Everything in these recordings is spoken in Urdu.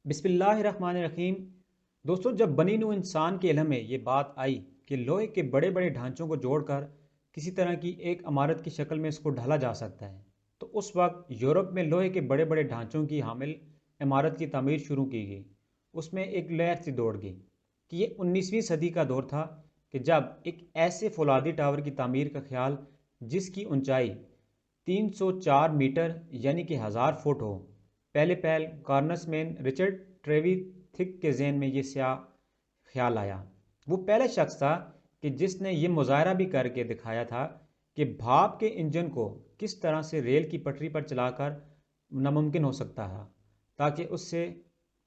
بسم اللہ الرحمن الرحیم۔ دوستوں، جب بنی نوع انسان کے علم میں یہ بات آئی کہ لوہے کے بڑے بڑے ڈھانچوں کو جوڑ کر کسی طرح کی ایک عمارت کی شکل میں اس کو ڈھالا جا سکتا ہے، تو اس وقت یورپ میں لوہے کے بڑے بڑے ڈھانچوں کی حامل عمارت کی تعمیر شروع کی گئی۔ اس میں ایک لہر سی دوڑ گئی کہ یہ 19ویں صدی کا دور تھا کہ جب ایک ایسے فولادی ٹاور کی تعمیر کا خیال جس کی اونچائی 304 میٹر یعنی کہ 1000 فٹ ہو، پہلے پہل کارنس مین رچرڈ ٹریوی تھک کے ذہن میں یہ سیاہ خیال آیا۔ وہ پہلا شخص تھا کہ جس نے یہ مظاہرہ بھی کر کے دکھایا تھا کہ بھاپ کے انجن کو کس طرح سے ریل کی پٹری پر چلا کر ناممکن ہو سکتا ہے تاکہ اس سے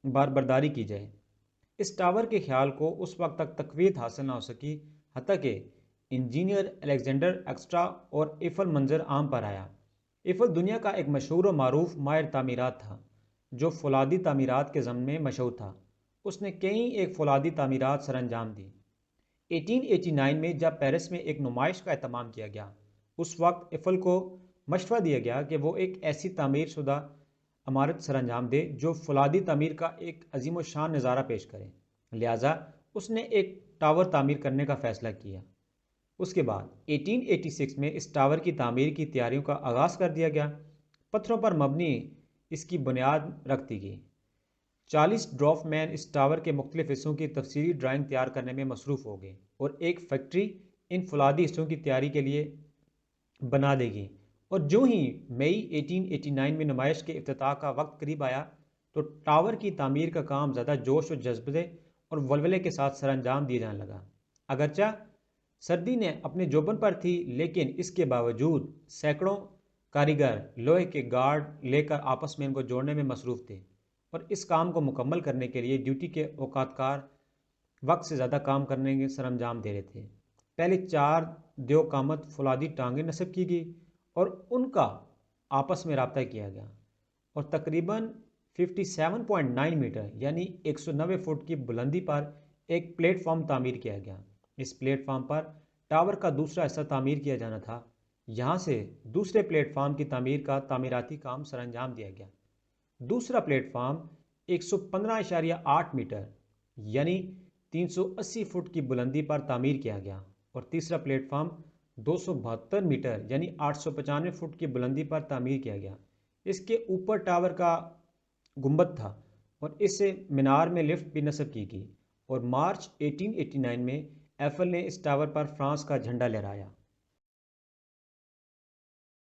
باربرداری کی جائے۔ اس ٹاور کے خیال کو اس وقت تک تقویت حاصل نہ ہو سکی حتیٰ کہ انجینئر الیگزینڈر ایکسٹرا اور ایفل منظر عام پر آیا۔ ایفل دنیا کا ایک مشہور و معروف ماہر تعمیرات تھا جو فولادی تعمیرات کے ضمن میں مشہور تھا۔ اس نے کئی ایک فولادی تعمیرات سر انجام دی۔ 1889 میں جب پیرس میں ایک نمائش کا اہتمام کیا گیا، اس وقت ایفل کو مشورہ دیا گیا کہ وہ ایک ایسی تعمیر شدہ عمارت سر انجام دے جو فولادی تعمیر کا ایک عظیم و شان نظارہ پیش کرے، لہٰذا اس نے ایک ٹاور تعمیر کرنے کا فیصلہ کیا۔ اس کے بعد 1886 میں اس ٹاور کی تعمیر کی تیاریوں کا آغاز کر دیا گیا۔ پتھروں پر مبنی اس کی بنیاد رکھ دی گئی۔ 40 ڈرافٹ مین اس ٹاور کے مختلف حصوں کی تفصیلی ڈرائنگ تیار کرنے میں مصروف ہو گئے اور ایک فیکٹری ان فولادی حصوں کی تیاری کے لیے بنا دی گئی۔ اور جو ہی مئی 1889 میں نمائش کے افتتاح کا وقت قریب آیا تو ٹاور کی تعمیر کا کام زیادہ جوش و جذبے اور ولولے کے ساتھ سر انجام دیا جانے لگا۔ اگرچہ سردی نے اپنے جوبن پر تھی، لیکن اس کے باوجود سینکڑوں کاریگر لوہے کے گارڈ لے کر آپس میں ان کو جوڑنے میں مصروف تھے اور اس کام کو مکمل کرنے کے لیے ڈیوٹی کے اوقات کار وقت سے زیادہ کام کرنے کے سر انجام دے رہے تھے۔ پہلے 4 دیو قامت فولادی ٹانگیں نصب کی گئی اور ان کا آپس میں رابطہ کیا گیا اور تقریباً 57.9 میٹر یعنی 190 فٹ کی بلندی پر ایک پلیٹ فارم تعمیر کیا گیا۔ اس پلیٹ فارم پر ٹاور کا دوسرا حصہ تعمیر کیا جانا تھا۔ یہاں سے دوسرے پلیٹ فارم کی تعمیر کا تعمیراتی کام سر انجام دیا گیا۔ دوسرا پلیٹ فارم 115.8 میٹر یعنی 380 فٹ کی بلندی پر تعمیر کیا گیا اور تیسرا پلیٹ فارم 272 میٹر یعنی 895 فٹ کی بلندی پر تعمیر کیا گیا۔ اس کے اوپر ٹاور کا گنبد تھا اور اس سے مینار میں لفٹ بھی نصب کی گئی اور مارچ 1889 میں ایفل نے اس ٹاور پر فرانس کا جھنڈا لہرایا۔